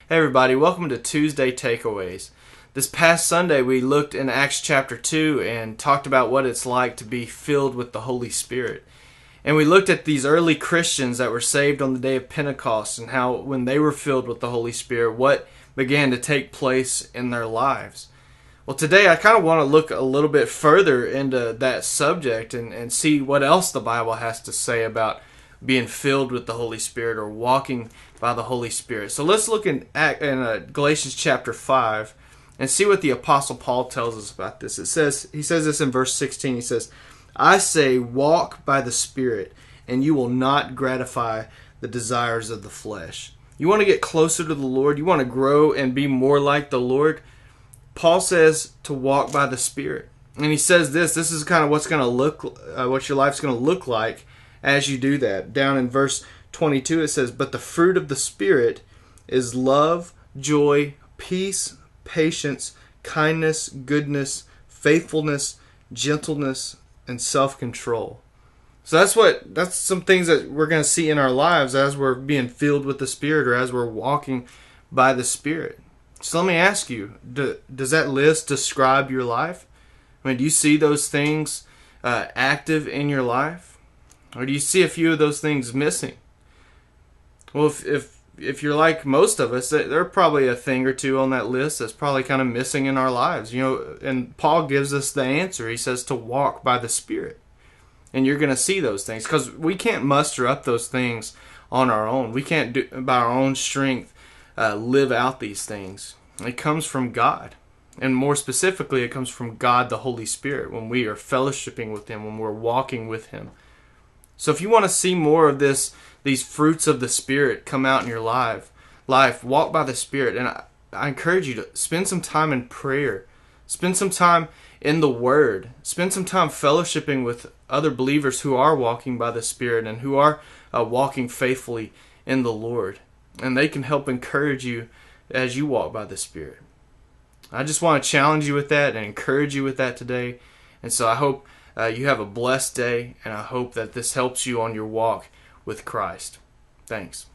Hey everybody, welcome to Tuesday Takeaways. This past Sunday we looked in Acts chapter 2 and talked about what it's like to be filled with the Holy Spirit. And we looked at these early Christians that were saved on the day of Pentecost and how when they were filled with the Holy Spirit, what began to take place in their lives. Well, today I kind of want to look a little bit further into that subject and see what else the Bible has to say about being filled with the Holy Spirit or walking by the Holy Spirit. So let's look in Galatians chapter 5 and see what the Apostle Paul tells us about this. He says this in verse 16. He says, I say, walk by the Spirit, and you will not gratify the desires of the flesh. You want to get closer to the Lord? You want to grow and be more like the Lord? Paul says to walk by the Spirit. And he says this is kind of what's going to look, what your life's going to look like as you do that. Down in verse 22 it says, but the fruit of the Spirit is love, joy, peace, patience, kindness, goodness, faithfulness, gentleness, and self-control. So that's some things that we're going to see in our lives as we're being filled with the Spirit or as we're walking by the Spirit. So let me ask you, does that list describe your life? I mean, do you see those things active in your life? Or do you see a few of those things missing? Well, if you're like most of us, there are probably a thing or two on that list that's probably kind of missing in our lives. And Paul gives us the answer. He says to walk by the Spirit. And you're going to see those things because we can't muster up those things on our own. We can't, by our own strength, live out these things. It comes from God. And more specifically, it comes from God the Holy Spirit when we are fellowshipping with Him, when we're walking with Him. So if you want to see more of these fruits of the Spirit come out in your life, walk by the Spirit. And I encourage you to spend some time in prayer. Spend some time in the Word. Spend some time fellowshipping with other believers who are walking by the Spirit and who are walking faithfully in the Lord. And they can help encourage you as you walk by the Spirit. I just want to challenge you with that and encourage you with that today. And so I hope you have a blessed day, and I hope that this helps you on your walk with Christ. Thanks.